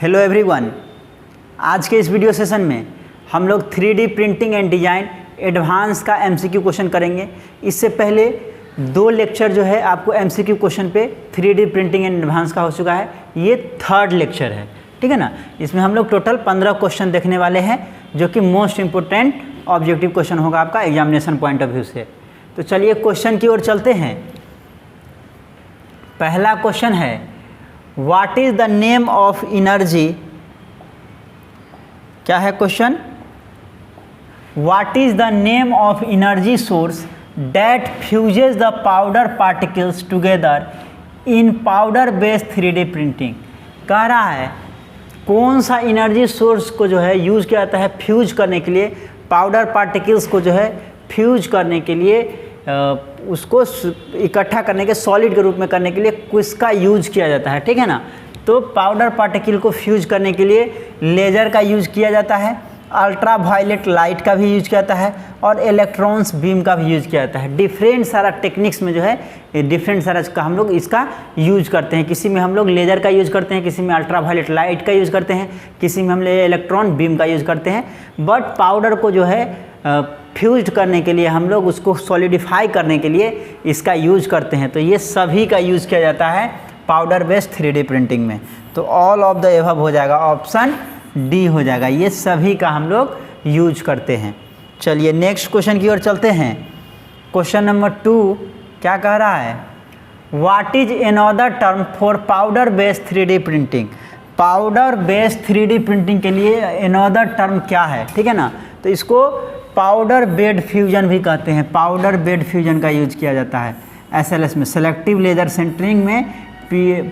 Hello everyone, आज के इस वीडियो सेशन में हम लोग 3D printing and design advance का MCQ क्वेश्चन करेंगे। इससे पहले 2 लेक्चर जो है आपको MCQ क्वेश्चन पे 3D प्रिंटिंग एंड एडवांस का हो चुका है। ये 3rd लेक्चर है, ठीक है ना। इसमें हम लोग टोटल 15 क्वेश्चन देखने वाले हैं, जो कि मोस्ट इम्पोर्टेंट ऑब्जेक्टिव क्वेश्चन होगा आपका एग्जामिनेशन पॉइंट ऑफ व्यू से। तो चलिए क्वेश्चन की ओर चलते हैं। पहला क्वेश्चन है, what is the name of energy. क्या है question? What is the name of energy source that fuses the powder particles together in powder based 3D printing. कह रहा है कौन सा एनर्जी सोर्स को जो है यूज़ किया जाता है फ्यूज करने के लिए, पाउडर पार्टिकल्स को जो है फ्यूज करने के लिए, उसको इकट्ठा करने के सॉलिड के रूप में करने के लिए किसका यूज किया जाता है, ठीक है ना। तो पाउडर पार्टिकल को फ्यूज करने के लिए लेज़र का यूज किया जाता है, अल्ट्रा वायलेट लाइट का भी यूज किया जाता है और इलेक्ट्रॉन्स बीम का भी यूज किया जाता है। डिफरेंट सारा टेक्निक्स में जो है डिफरेंट सारा का हम लोग इसका यूज करते हैं। किसी में हम लोग लेज़र का यूज करते हैं, किसी में अल्ट्रा वायलेट लाइट का यूज करते हैं, किसी में हम इलेक्ट्रॉन बीम का यूज करते हैं। बट पाउडर को जो है फ्यूज करने के लिए, हम लोग उसको सॉलिडिफाई करने के लिए इसका यूज करते हैं। तो ये सभी का यूज किया जाता है पाउडर बेस्ड 3D प्रिंटिंग में। तो ऑल ऑफ द एबव हो जाएगा, ऑप्शन डी हो जाएगा। ये सभी का हम लोग यूज करते हैं। चलिए नेक्स्ट क्वेश्चन की ओर चलते हैं। क्वेश्चन नंबर 2 क्या कह रहा है, what is another term for powder based 3D printing. Powder based 3D printing के लिए अनदर टर्म क्या है, ठीक है ना। तो इसको पाउडर बेड फ्यूजन भी कहते हैं। पाउडर बेड फ्यूजन का यूज किया जाता है SLS में, सेलेक्टिव लेजर सेंटरिंग में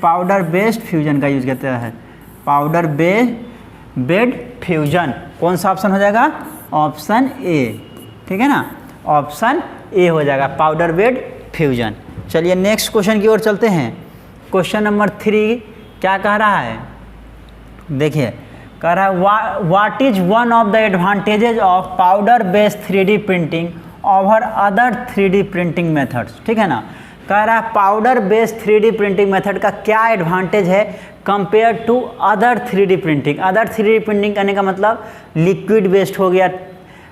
पाउडर बेस्ड फ्यूजन का यूज किया जाता है। पाउडर बेड फ्यूजन कौन सा ऑप्शन हो जाएगा? ऑप्शन ए, ठीक है ना। ऑप्शन ए हो जाएगा पाउडर बेड फ्यूजन। चलिए नेक्स्ट क्वेश्चन की ओर चलते हैं। क्वेश्चन नंबर 3 क्या कह रहा है, देखिए कह रहा है what is one of the advantages of powder based 3D printing over other 3D printing methods, ठीक है ना। कह रहा है powder based 3D printing method का क्या एडवांटेज है compare to other 3D printing. Other 3D printing करने का मतलब लिक्विड बेस्ड हो गया,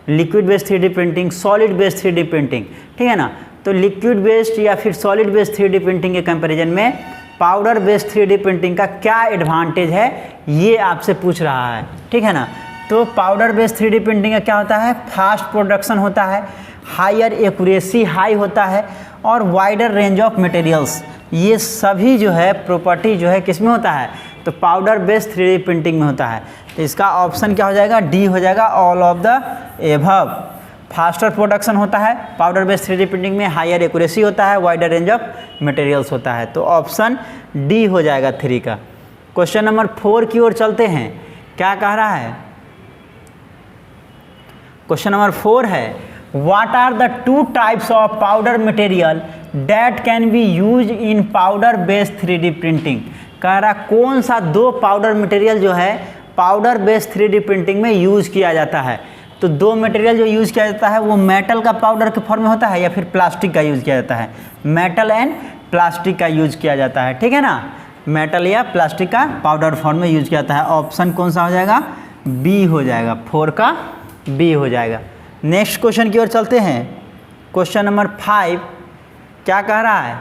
liquid based 3D printing, solid based 3D printing, ठीक है ना। तो लिक्विड बेस्ड या फिर सॉलिड बेस्ड 3D प्रिंटिंग के कंपेरिजन में पाउडर बेस्ड 3D प्रिंटिंग का क्या एडवांटेज है, ये आपसे पूछ रहा है, ठीक है ना। तो पाउडर बेस्ड 3D प्रिंटिंग का क्या होता है, फास्ट प्रोडक्शन होता है, हायर एक्यूरेसी हाई होता है और वाइडर रेंज ऑफ मटेरियल्स। ये सभी जो है प्रॉपर्टी जो है किस में होता है, तो पाउडर बेस्ड 3D प्रिंटिंग में होता है। तो इसका ऑप्शन क्या हो जाएगा? डी हो जाएगा, all of the above. Faster production होता है पाउडर बेस्ड 3D प्रिंटिंग में, हायर एक्यूरेसी होता है, वाइडर रेंज ऑफ मटेरियल्स होता है। तो ऑप्शन डी हो जाएगा 3 का। क्वेश्चन नंबर 4 की ओर चलते हैं। क्या कह रहा है, क्वेश्चन नंबर 4 है what are the 2 types of powder material that can be use in powder based 3D printing. कह रहा कौन सा 2 पाउडर मटेरियल जो है पाउडर बेस्ड 3D प्रिंटिंग में यूज किया जाता है। तो 2 मटेरियल जो यूज़ किया जाता है वो मेटल का पाउडर के फॉर्म में होता है या फिर प्लास्टिक का यूज़ किया जाता है। मेटल एंड प्लास्टिक का यूज़ किया जाता है, ठीक है ना। मेटल या प्लास्टिक का पाउडर फॉर्म में यूज़ किया जाता है। ऑप्शन कौन सा हो जाएगा? बी हो जाएगा, 4 का बी हो जाएगा। नेक्स्ट क्वेश्चन की ओर चलते हैं। क्वेश्चन नंबर 5 क्या कह रहा है,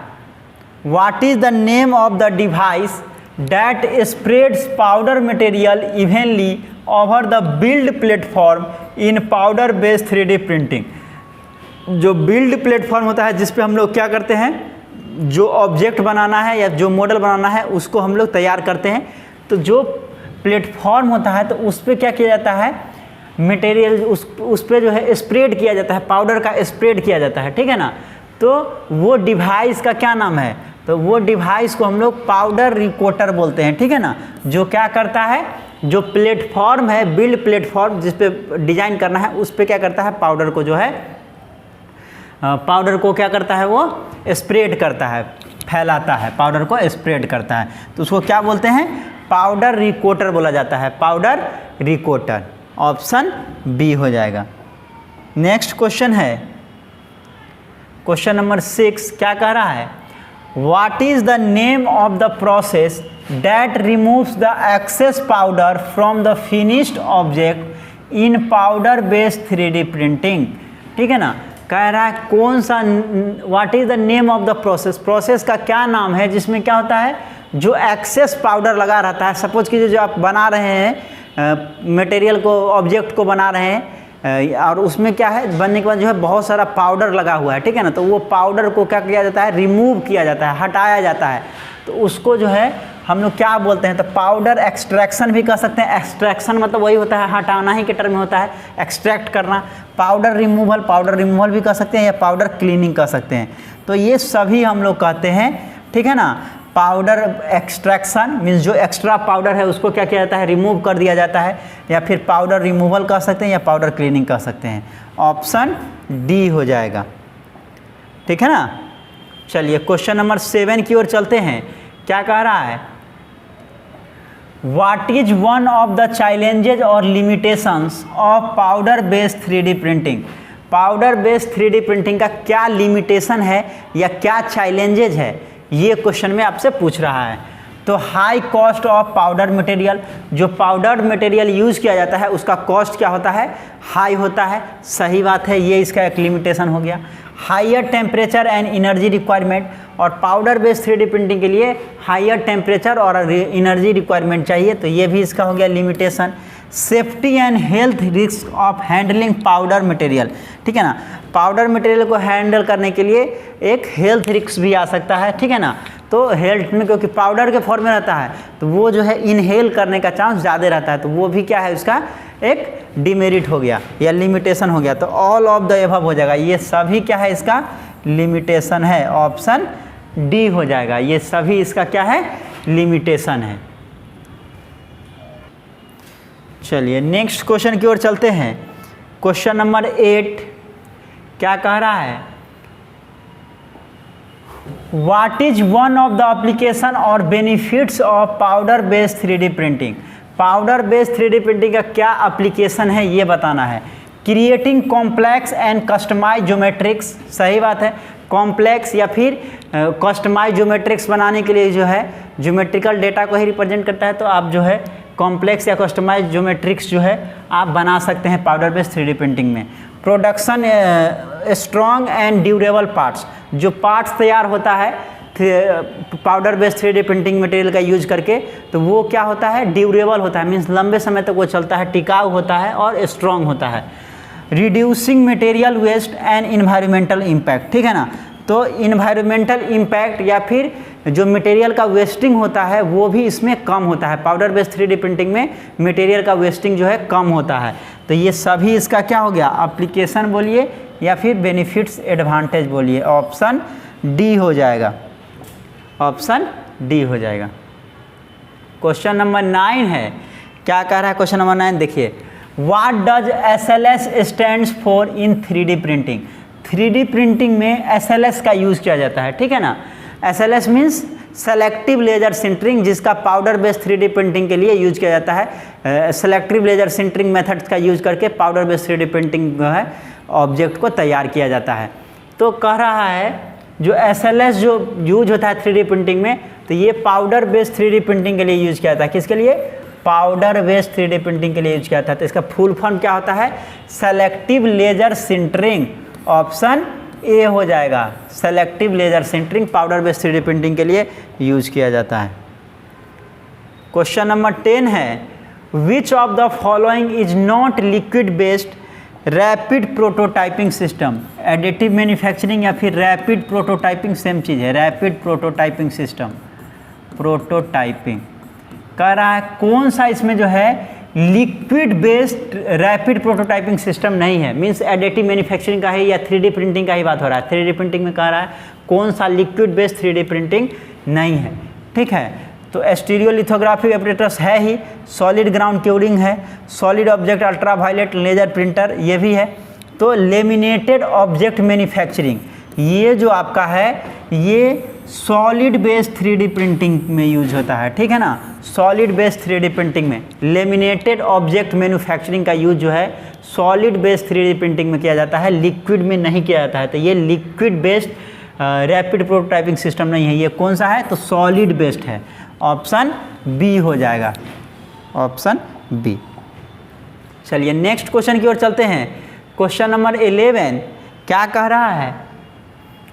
what is the name of the device that spreads powder material evenly over the build platform in powder based 3D printing. जो बिल्ड प्लेटफॉर्म होता है जिस पे हम लोग क्या करते हैं, जो ऑब्जेक्ट बनाना है या जो मॉडल बनाना है उसको हम लोग तैयार करते हैं। तो जो प्लेटफॉर्म होता है तो उस पर क्या किया जाता है, मटेरियल उस पर जो है स्प्रेड किया जाता है, पाउडर का स्प्रेड किया जाता है, ठीक है ना। तो वो डिवाइस का क्या नाम है, तो वो डिवाइस को हम लोग पाउडर रिकोटर बोलते हैं, ठीक है ना। जो क्या करता है, जो प्लेटफॉर्म है, बिल्ड प्लेटफॉर्म जिस पे डिजाइन करना है उस पे क्या करता है, पाउडर को जो है पाउडर को क्या करता है, वो स्प्रेड करता है, फैलाता है, पाउडर को स्प्रेड करता है। तो उसको क्या बोलते हैं, पाउडर रिकोटर बोला जाता है, पाउडर रिकोटर। ऑप्शन बी हो जाएगा। नेक्स्ट क्वेश्चन है क्वेश्चन नंबर 6 क्या कह रहा है, what is the name of the process that removes the excess powder from the finished object in powder based 3D printing। ठीक है ना, कह रहा है कौन सा, what is the name of the process, process का क्या नाम है जिसमें क्या होता है, जो एक्सेस पाउडर लगा रहता है। सपोज कीजिए जो आप बना रहे हैं मटेरियल को, ऑब्जेक्ट को बना रहे हैं और उसमें क्या है, बनने के बाद जो है बहुत सारा पाउडर लगा हुआ है, ठीक है ना, तो वो पाउडर को क्या किया जाता है, रिमूव किया जाता है, हटाया जाता है। तो उसको जो है हम लोग क्या बोलते हैं, तो पाउडर एक्सट्रैक्शन भी कर सकते हैं। एक्सट्रैक्शन मतलब वही होता है, हटाना ही के टर्म में होता है, एक्सट्रैक्ट करना। पाउडर रिमूवल भी कर सकते हैं या पाउडर क्लीनिंग कर सकते हैं। तो ये सभी हम लोग कहते हैं, ठीक है ना। पाउडर एक्सट्रैक्शन मीन्स जो एक्स्ट्रा पाउडर है उसको क्या किया जाता है, रिमूव कर दिया जाता है, या फिर पाउडर रिमूवल कर सकते हैं या पाउडर क्लीनिंग कर सकते हैं। ऑप्शन डी हो जाएगा, ठीक है ना। चलिए क्वेश्चन नंबर 7 की ओर चलते हैं। क्या कह रहा है, what is one of the challenges और limitations of powder based 3D printing. Powder based 3D printing का क्या लिमिटेशन है या क्या चैलेंजेज है, ये क्वेश्चन में आपसे पूछ रहा है। तो high cost of powder material, जो पाउडर मटेरियल यूज़ किया जाता है उसका कॉस्ट क्या होता है, हाई होता है। सही बात है, ये इसका एक लिमिटेशन हो गया। Higher temperature and energy requirement, और पाउडर बेस्ड 3D प्रिंटिंग के लिए हायर टेम्परेचर और एनर्जी रिक्वायरमेंट चाहिए, तो ये भी इसका हो गया limitation. Safety and health risk of handling powder material, ठीक है ना। पाउडर मटेरियल को हैंडल करने के लिए एक हेल्थ रिस्क भी आ सकता है, ठीक है ना। तो हेल्थ में क्योंकि पाउडर के फॉर्म में रहता है तो वो जो है इनहेल करने का चांस ज़्यादा रहता है, तो वो भी क्या है, उसका एक डिमेरिट हो गया या लिमिटेशन हो गया। तो ऑल ऑफ द एबव हो जाएगा, ये सभी क्या है, इसका लिमिटेशन है। ऑप्शन डी हो जाएगा, ये सभी इसका क्या है, लिमिटेशन है। चलिए नेक्स्ट क्वेश्चन की ओर चलते हैं। क्वेश्चन नंबर 8 क्या कह रहा है, what is one of the application और benefits of powder based 3D printing. Powder based 3D printing का क्या एप्लीकेशन है ये बताना है। Creating complex and customize geometrics, सही बात है। कॉम्प्लेक्स या फिर कस्टमाइज ज्योमेट्रिक्स बनाने के लिए जो है ज्योमेट्रिकल डेटा को ही रिप्रेजेंट करता है, तो आप जो है कॉम्प्लेक्स या कस्टमाइज ज्योमेट्रिक्स जो है आप बना सकते हैं पाउडर बेस्ड 3D प्रिंटिंग में। Production strong and durable parts, जो पार्ट्स तैयार होता है powder based 3D printing material का यूज करके, तो वो क्या होता है, ड्यूरेबल होता है, मीन्स लंबे समय तक वो चलता है, टिकाऊ होता है और स्ट्रॉन्ग होता है। Reducing material waste and environmental impact, ठीक है ना। तो इन्वायरमेंटल इम्पैक्ट या फिर जो मटेरियल का वेस्टिंग होता है वो भी इसमें कम होता है। पाउडर बेस्ड 3D प्रिंटिंग में मटेरियल का वेस्टिंग जो है कम होता है। तो ये सभी इसका क्या हो गया, एप्लीकेशन बोलिए या फिर बेनिफिट्स एडवांटेज बोलिए। ऑप्शन डी हो जाएगा, ऑप्शन डी हो जाएगा। क्वेश्चन नंबर 9 है, क्या कह रहा है क्वेश्चन नंबर 9 देखिए। What does SLS stands for in 3D printing. 3D printing में SLS का यूज़ किया जाता है, ठीक है ना। SLS means selective laser sintering, जिसका पाउडर बेस्ड 3D प्रिंटिंग के लिए यूज किया जाता है। सेलेक्टिव लेजर सिंटरिंग मेथड्स का यूज करके पाउडर बेस्ड 3D प्रिंटिंग जो है ऑब्जेक्ट को तैयार किया जाता है। तो कह रहा है जो SLS जो यूज होता है 3D प्रिंटिंग में, तो ये पाउडर बेस्ड 3D प्रिंटिंग के लिए यूज किया जाता है। किसके लिए, पाउडर बेस्ड 3D प्रिंटिंग के लिए यूज किया जाता है। तो इसका फुल फॉर्म क्या होता है, selective laser sintering. Option A हो जाएगा, selective laser sintering powder based 3D printing के लिए यूज किया जाता है। क्वेश्चन नंबर 10 है, which of the following is not liquid based rapid prototyping system. Additive manufacturing या फिर रैपिड प्रोटोटाइपिंग सेम चीज़ है। रैपिड प्रोटोटाइपिंग सिस्टम, प्रोटोटाइपिंग कह रहा है कौन सा इसमें जो है liquid based rapid prototyping system नहीं है। मींस एडिटिव मैन्युफैक्चरिंग का है या 3D प्रिंटिंग का ही बात हो रहा है। 3D प्रिंटिंग में कह रहा है कौन सा लिक्विड बेस्ड 3D प्रिंटिंग नहीं है, ठीक है। तो स्टीरियोलिथोग्राफी ऑपरेटर्स है ही, सॉलिड ग्राउंड क्यूरिंग है, solid object ultraviolet laser printer ये भी है। तो लेमिनेटेड ऑब्जेक्ट मैन्युफैक्चरिंग ये जो आपका है ये सॉलिड बेस्ड 3D प्रिंटिंग में यूज होता है, ठीक है ना। सॉलिड बेस्ड 3D प्रिंटिंग में लेमिनेटेड ऑब्जेक्ट मैन्युफैक्चरिंग का यूज जो है सॉलिड बेस्ड 3D प्रिंटिंग में किया जाता है, लिक्विड में नहीं किया जाता है। तो ये liquid based rapid prototyping system नहीं है। ये कौन सा है, तो सॉलिड बेस्ड है। ऑप्शन बी हो जाएगा, ऑप्शन बी। चलिए नेक्स्ट क्वेश्चन की ओर चलते हैं। क्वेश्चन नंबर 11 क्या कह रहा है?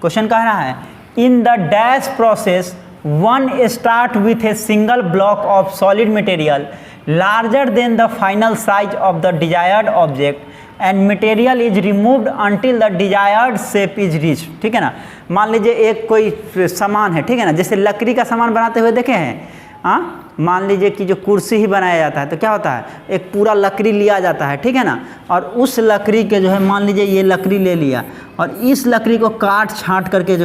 क्वेश्चन कह रहा है in the dash process one start with a single block of solid material larger than the final size of the desired object and material is removed until the desired shape is reach. ठीक है ना, मान लीजिए एक कोई सामान है, ठीक है ना, जैसे लकड़ी का सामान बनाते हुए देखे हैं, हाँ, मान लीजिए कि जो कुर्सी ही बनाया जाता है तो क्या होता है, एक पूरा लकड़ी लिया जाता है, ठीक है ना, और उस लकड़ी के जो है मान लीजिए ये लकड़ी ले लिया और इस लकड़ी को काट छांट करके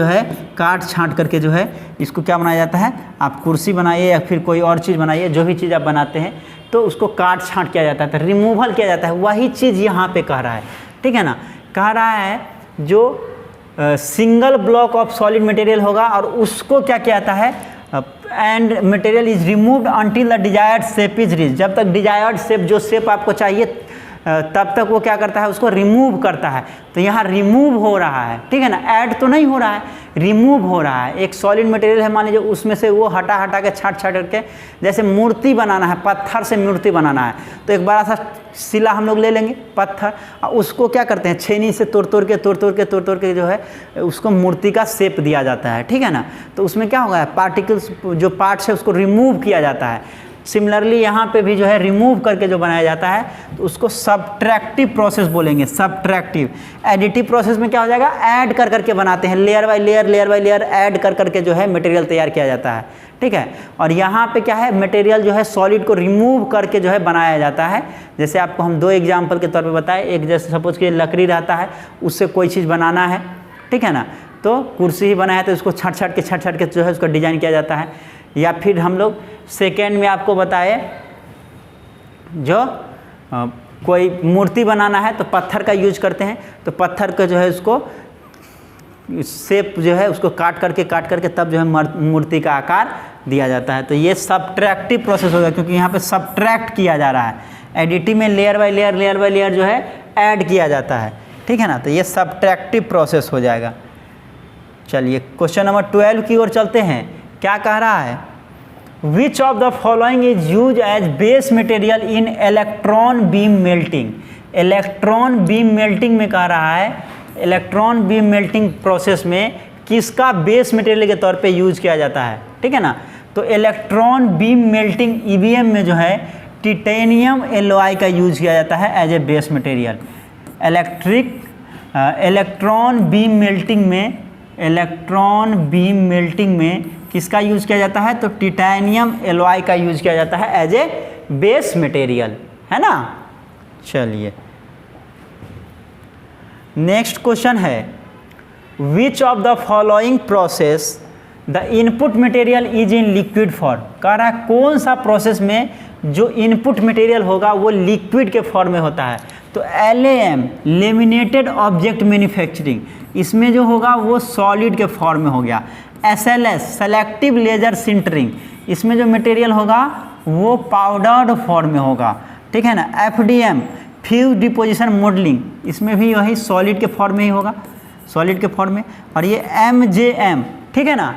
जो है इसको क्या बनाया जाता है, आप कुर्सी बनाइए या फिर कोई और चीज़ बनाइए, जो भी चीज़ आप बनाते हैं तो उसको काट छांट किया जाता है, तो रिमूवल किया जाता है। वही चीज़ यहाँ पे कह रहा है, ठीक है ना, कह रहा है जो single block of solid material होगा और उसको क्या किया जाता है, and material is removed until the desired shape is reach. जब तक डिजायर्ड शेप, जो शेप आपको चाहिए तब तक वो क्या करता है, उसको रिमूव करता है। तो यहाँ रिमूव हो रहा है, ठीक है ना, ऐड तो नहीं हो रहा है, रिमूव हो रहा है। एक सॉलिड मटेरियल है मान लीजिए, उसमें से वो हटा के छाट करके, जैसे मूर्ति बनाना है, पत्थर से मूर्ति बनाना है तो एक बड़ा सा शिला हम लोग ले लेंगे, पत्थर, और उसको क्या करते हैं, छेनी से तोड़ के जो है उसको मूर्ति का शेप दिया जाता है, ठीक है ना। तो उसमें क्या होगा, पार्टिकल्स जो पार्ट्स है उसको रिमूव किया जाता है। सिमिलरली यहाँ पे भी जो है रिमूव करके जो बनाया जाता है तो उसको सबट्रैक्टिव प्रोसेस बोलेंगे, सबट्रैक्टिव। एडिटिव प्रोसेस में क्या हो जाएगा, ऐड कर करके बनाते हैं, लेयर बाय लेयर ऐड कर करके जो है मटेरियल तैयार किया जाता है, ठीक है। और यहाँ पे क्या है, मटेरियल जो है सॉलिड को रिमूव करके जो है बनाया जाता है। जैसे आपको हम दो एग्जाम्पल के तौर पर बताएं, एक जैसे सपोज कि लकड़ी रहता है, उससे कोई चीज़ बनाना है, ठीक है ना, तो कुर्सी ही बनाया तो उसको छाट के जो है उसको डिजाइन किया जाता है। या फिर हम लोग सेकेंड में आपको बताए जो कोई मूर्ति बनाना है तो पत्थर का यूज करते हैं, तो पत्थर का जो है उसको शेप जो है उसको काट करके तब जो है मूर्ति का आकार दिया जाता है। तो ये सबट्रैक्टिव प्रोसेस होगा, क्योंकि यहाँ पे सबट्रैक्ट किया जा रहा है। एडिटिव में लेयर बाय लेयर जो है ऐड किया जाता है, ठीक है ना, तो ये सबट्रैक्टिव प्रोसेस हो जाएगा। चलिए क्वेश्चन नंबर 12 की ओर चलते हैं। क्या कह रहा है, which of the following is use as base material in electron beam melting. Electron beam melting में कह रहा है, इलेक्ट्रॉन बीम मेल्टिंग प्रोसेस में किसका बेस मटेरियल के तौर पे यूज किया जाता है, ठीक है ना। तो इलेक्ट्रॉन बीम मेल्टिंग ईवीएम में जो है टिटेनियम एलॉय का यूज किया जाता है as a base material. Electron beam melting में किसका यूज किया जाता है, तो टिटेनियम एलॉय का यूज किया जाता है एज ए बेस मटेरियल, है ना। चलिए नेक्स्ट क्वेश्चन है, which of the following process the input material is in liquid form. कह रहा है कौन सा प्रोसेस में जो इनपुट मटेरियल होगा वो लिक्विड के फॉर्म में होता है। तो LAM लेमिनेटेड ऑब्जेक्ट मैन्युफैक्चरिंग, इसमें जो होगा वो सॉलिड के फॉर्म में हो गया। SLS सेलेक्टिव लेजर सिंटरिंग, इसमें जो मटेरियल होगा वो पाउडर्ड फॉर्म में होगा, ठीक है ना। FDM फ्यूज डिपोजिशन मॉडलिंग, इसमें भी वही सॉलिड के फॉर्म में ही होगा, सॉलिड के फॉर्म में। और ये MJM, ठीक है ना,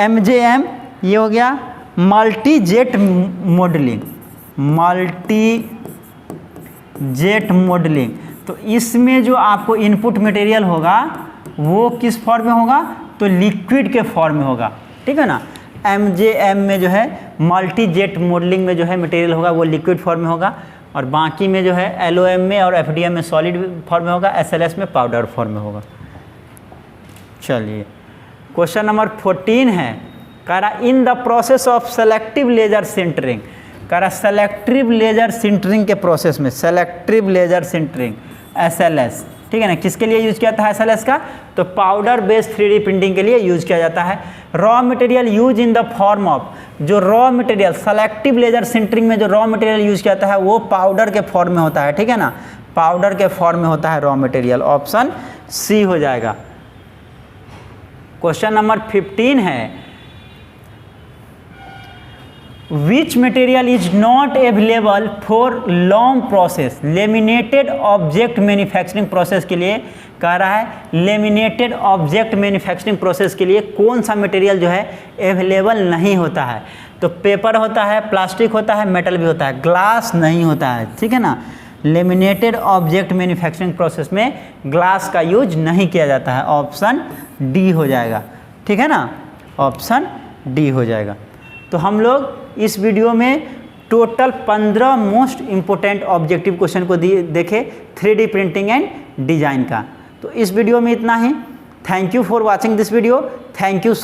MJM ये हो गया मल्टी जेट मॉडलिंग। तो इसमें जो आपको इनपुट मटेरियल होगा वो किस फॉर्म में होगा, तो लिक्विड के फॉर्म में होगा, ठीक है ना। MJM में जो है मल्टी जेट मॉडलिंग में जो है मटेरियल होगा वो लिक्विड फॉर्म में होगा, और बाकी में जो है LOM में और FDM में सॉलिड फॉर्म में होगा, SLS में पाउडर फॉर्म में होगा। चलिए क्वेश्चन नंबर 14 है, कह रहा in the process of selective laser sintering. कह रहा सेलेक्टिव लेजर सिंटरिंग के प्रोसेस में, सेलेक्टिव लेजर सिंटरिंग SLS, ठीक है ना, किसके लिए यूज किया जाता है SLS का, तो पाउडर बेस्ड 3D प्रिंटिंग के लिए यूज किया जाता है। Raw material use in the form of, जो raw material selective laser sintering में जो रॉ मटेरियल यूज किया जाता है वो पाउडर के फॉर्म में होता है, ठीक है ना, पाउडर के फॉर्म में होता है रॉ मटेरियल, ऑप्शन सी हो जाएगा। क्वेश्चन नंबर 15 है, which material is not available for long process. Laminated object manufacturing process के लिए कह रहा है, लेमिनेटेड ऑब्जेक्ट मैन्युफैक्चरिंग प्रोसेस के लिए कौन सा मटेरियल जो है अवेलेबल नहीं होता है। तो पेपर होता है, प्लास्टिक होता है, मेटल भी होता है, ग्लास नहीं होता है, ठीक है ना। लेमिनेटेड ऑब्जेक्ट मैन्युफैक्चरिंग प्रोसेस में ग्लास का यूज नहीं किया जाता है, ऑप्शन डी हो जाएगा, ठीक है ना, ऑप्शन डी हो जाएगा। तो हम लोग इस वीडियो में total 15 most important objective question को देखे 3D प्रिंटिंग एंड डिजाइन का। तो इस वीडियो में इतना ही। Thank you for watching this video. Thank you.